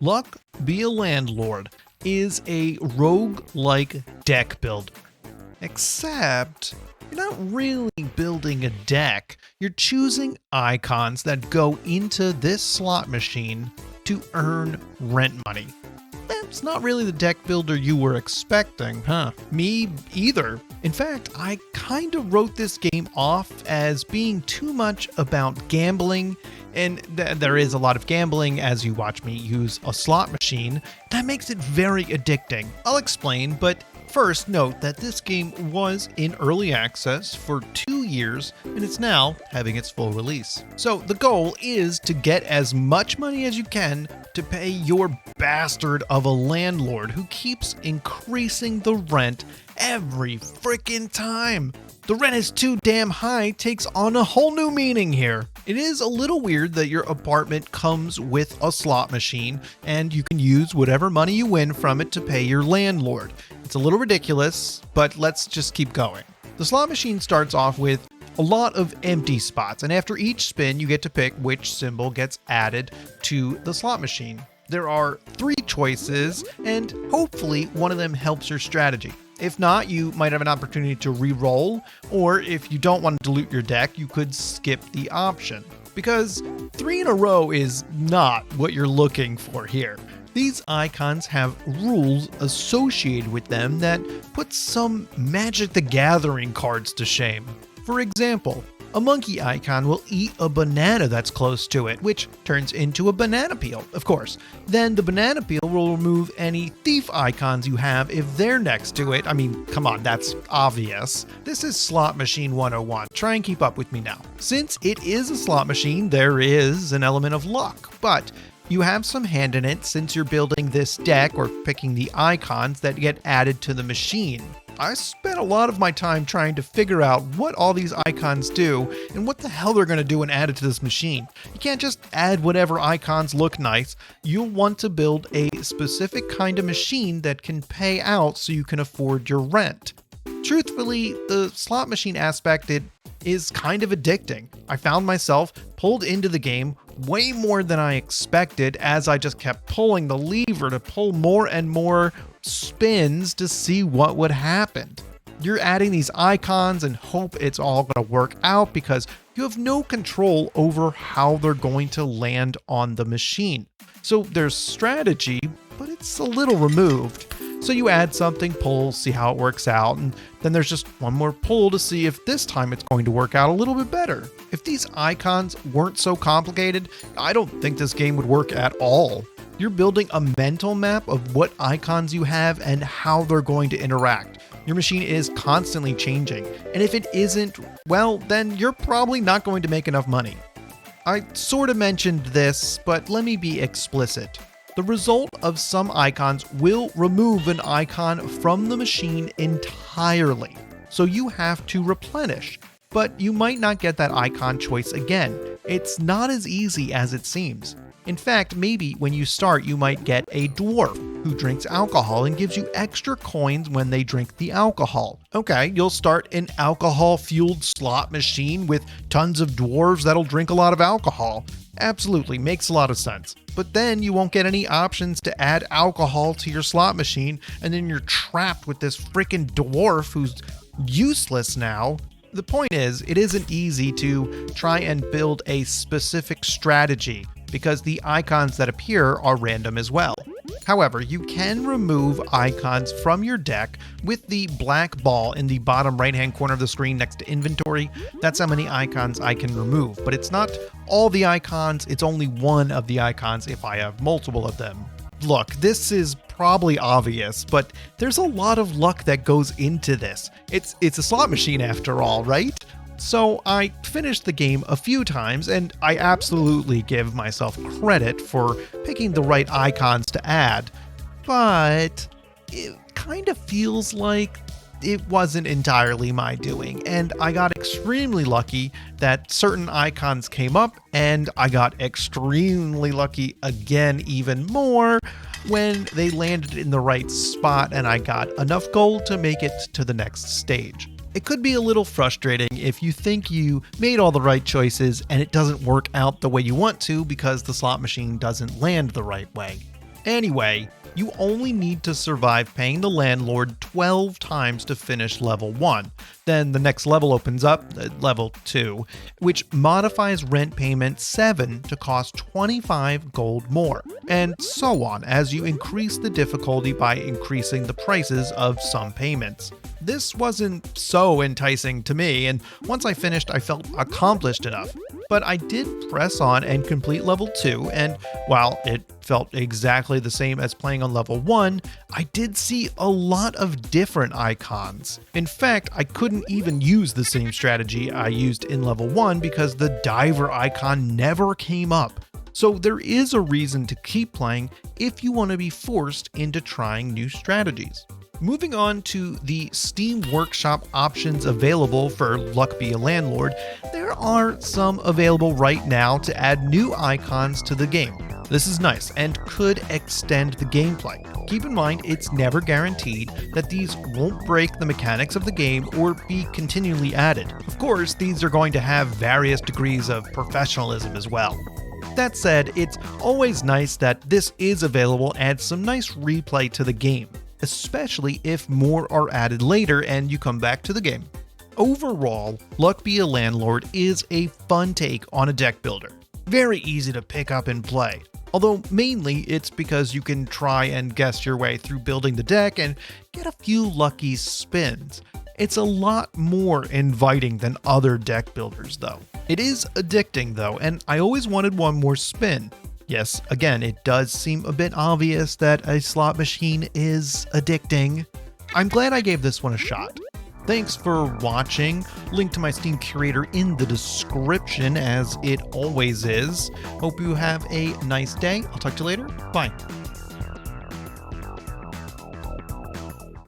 Luck Be a Landlord is a rogue-like deck builder. Except, you're not really building a deck, you're choosing icons that go into this slot machine to earn rent money. That's not really the deck builder you were expecting, huh? Me either. In fact, I kind of wrote this game off as being too much about gambling, and there is a lot of gambling as you watch me use a slot machine. That makes it very addicting. I'll explain, but first note that this game was in early access for 2 years, and it's now having its full release. So the goal is to get as much money as you can to pay your bastard of a landlord who keeps increasing the rent every freaking time. The rent is too damn high takes on a whole new meaning here. It is a little weird that your apartment comes with a slot machine and you can use whatever money you win from it to pay your landlord. It's a little ridiculous, but let's just keep going. The slot machine starts off with a lot of empty spots, and after each spin you get to pick which symbol gets added to the slot machine. There are 3 choices, and hopefully one of them helps your strategy. If not, you might have an opportunity to re-roll, or if you don't want to dilute your deck, you could skip the option. Because 3 in a row is not what you're looking for here. These icons have rules associated with them that put some Magic the Gathering cards to shame. For example, a monkey icon will eat a banana that's close to it, which turns into a banana peel, of course. Then the banana peel will remove any thief icons you have if they're next to it. I mean, come on, that's obvious. This is Slot Machine 101. Try and keep up with me now. Since it is a slot machine, there is an element of luck, but you have some hand in it since you're building this deck or picking the icons that get added to the machine. I spent a lot of my time trying to figure out what all these icons do and what the hell they're going to do when added to this machine. You can't just add whatever icons look nice. You'll want to build a specific kind of machine that can pay out so you can afford your rent. Truthfully, the slot machine aspect is kind of addicting. I found myself pulled into the game way more than I expected as I just kept pulling the lever to pull more and more spins to see what would happen. You're adding these icons and hope it's all going to work out because you have no control over how they're going to land on the machine. So there's strategy, but it's a little removed. So you add something, pull, see how it works out, and then there's just one more pull to see if this time it's going to work out a little bit better. If these icons weren't so complicated, I don't think this game would work at all. You're building a mental map of what icons you have and how they're going to interact. Your machine is constantly changing, and if it isn't, well, then you're probably not going to make enough money. I sort of mentioned this, but let me be explicit. The result of some icons will remove an icon from the machine entirely, so you have to replenish, but you might not get that icon choice again. It's not as easy as it seems. In fact, maybe when you start, you might get a dwarf who drinks alcohol and gives you extra coins when they drink the alcohol. Okay, you'll start an alcohol-fueled slot machine with tons of dwarves that'll drink a lot of alcohol. Absolutely, makes a lot of sense. But then you won't get any options to add alcohol to your slot machine, and then you're trapped with this freaking dwarf who's useless now. The point is, it isn't easy to try and build a specific strategy because the icons that appear are random as well. However, you can remove icons from your deck with the black ball in the bottom right-hand corner of the screen next to inventory. That's how many icons I can remove, but it's not all the icons, it's only one of the icons if I have multiple of them. Look, this is probably obvious, but there's a lot of luck that goes into this. It's a slot machine after all, right? So I finished the game a few times, and I absolutely give myself credit for picking the right icons to add, but it kind of feels like it wasn't entirely my doing, and I got extremely lucky that certain icons came up, and I got extremely lucky again even more when they landed in the right spot and I got enough gold to make it to the next stage. It could be a little frustrating if you think you made all the right choices and it doesn't work out the way you want to because the slot machine doesn't land the right way. Anyway, you only need to survive paying the landlord 12 times to finish level 1. Then the next level opens up, level 2, which modifies rent payment 7 to cost 25 gold more, and so on as you increase the difficulty by increasing the prices of some payments. This wasn't so enticing to me, and once I finished I felt accomplished enough. But I did press on and complete level 2, and while it felt exactly the same as playing on level 1, I did see a lot of different icons. In fact, I couldn't even use the same strategy I used in level 1 because the diver icon never came up. So there is a reason to keep playing if you want to be forced into trying new strategies. Moving on to the Steam Workshop options available for Luck Be a Landlord, there are some available right now to add new icons to the game. This is nice and could extend the gameplay. Keep in mind, it's never guaranteed that these won't break the mechanics of the game or be continually added. Of course, these are going to have various degrees of professionalism as well. That said, it's always nice that this is available and adds some nice replay to the game, especially if more are added later and you come back to the game. Overall, Luck Be a Landlord is a fun take on a deck builder. Very easy to pick up and play, although mainly it's because you can try and guess your way through building the deck and get a few lucky spins. It's a lot more inviting than other deck builders though. It is addicting though, and I always wanted one more spin. Yes, again, it does seem a bit obvious that a slot machine is addicting. I'm glad I gave this one a shot. Thanks for watching. Link to my Steam curator in the description, as it always is. Hope you have a nice day. I'll talk to you later. Bye.